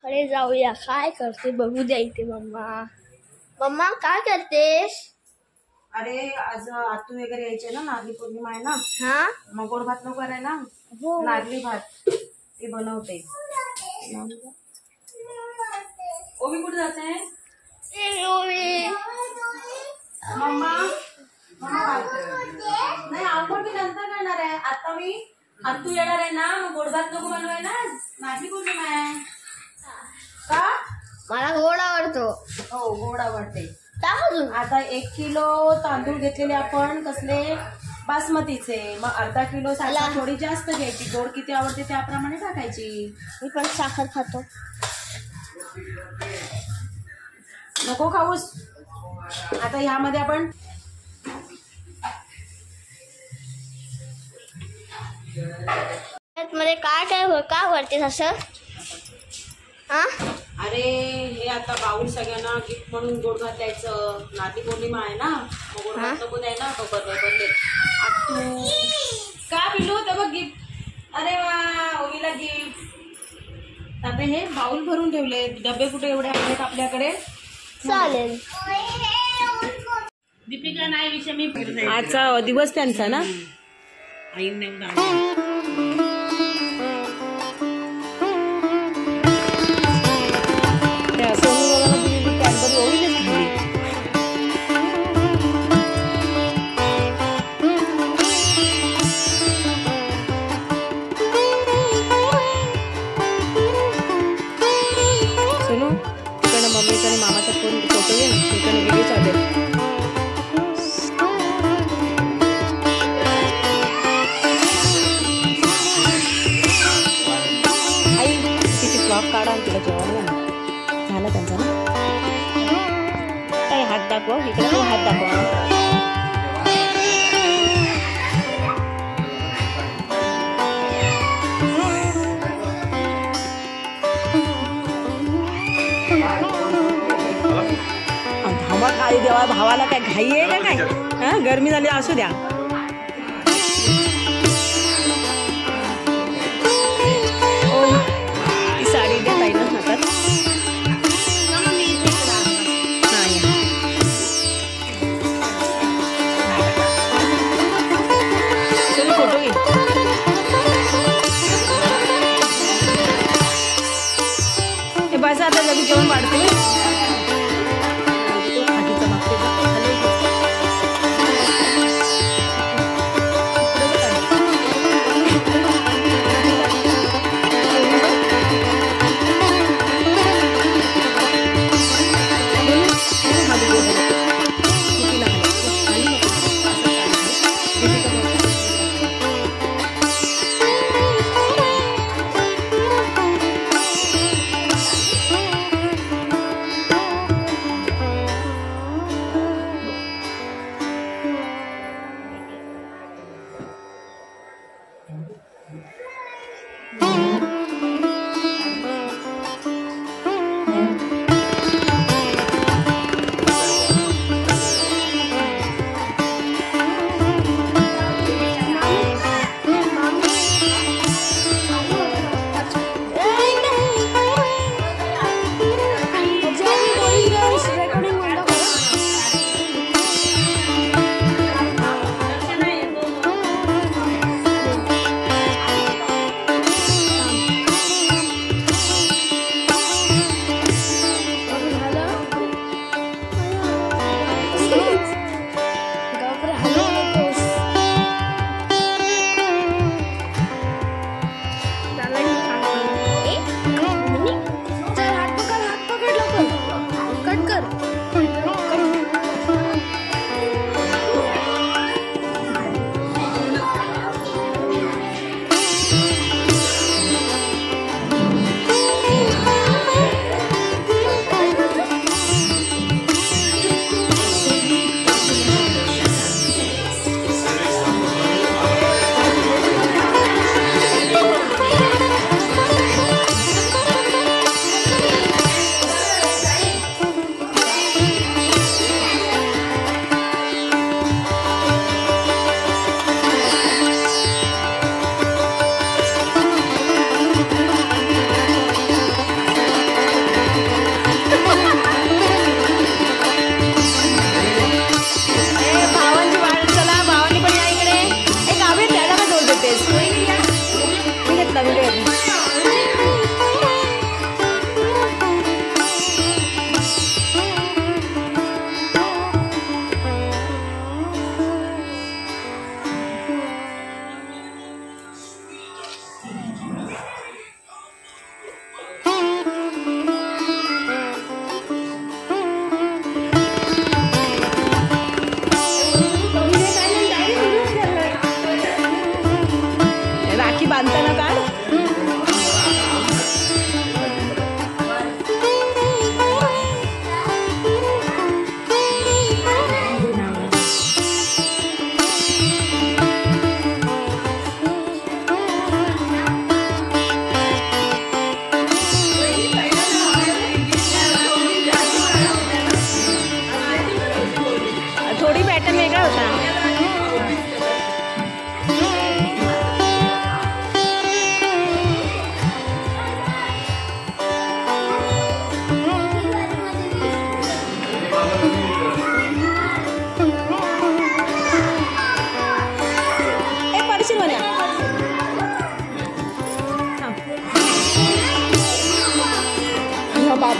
अरे जाऊया, काय करते बघू द्या इथे. मम्मा मम्मा काय करतेस? अरे आज आतू वगैरे यायचे ना, नागली पौर्णिमा आहे ना. हा मग गोड भात नको आहे ना. हो. नागली भात ते बनवते. ओवी कुठे जाते? मम्मा नाही, आंघोळ मी नंतर करणार आहे. आता मी आतू येणार आहे ना, मग गोड भात नको बनवाय ना, नागली पौर्णिमा आहे का. मला गोड आवडतो. हो गोड आवडते. आता 1 किलो तांदूळ घेतलेले आपण, कसले बासमतीचे. मग अर्धा किलो साखर थोडी जास्त घ्यायची. गोड किती आवडते त्याप्रमाणे टाकायची. मी पण साखर खातो. नको खाऊस. आता ह्यामध्ये आपण मध्ये काय काय का करतेस असं? हा अरे हे आता बाऊल सगळ्यांना गिफ्ट म्हणून गोड भात द्यायचं. नागली पौर्णिमा आहे ना, मग गोड भात नको द्याय ना. बदले आतू का पिलू तर बघ गिफ्ट. अरे वा, ओवीला गिफ्ट. आता हे बाऊल भरून ठेवले. डबे कुठे एवढे आहेत आपल्याकडे. चालेल. दीपिका नाही विषय मी आजचा दिवस त्यांचा ना. सोनू तिकडे मम्मीचा आणि मामाचा फोटो घे ना, तिकडे व्हिडिओ चालेल. काढा तिला जेवण झालं त्यांचं ना. काय हात दाखव इकडे, पण हात दाखव. धावा खाली देवा. भावाला काय घाई आहे का काय? हा गरमी झाली असू द्या. साडी देत आहे ना हातात. चल फोटो घे. हे बस आता लगेच जेवण वाढते.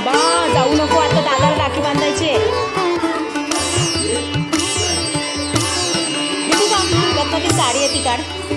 बाबा जाऊ नको आता, दादाला राखी बांधायची आहे. का त्यातनं ती साडी आहे ती काढ.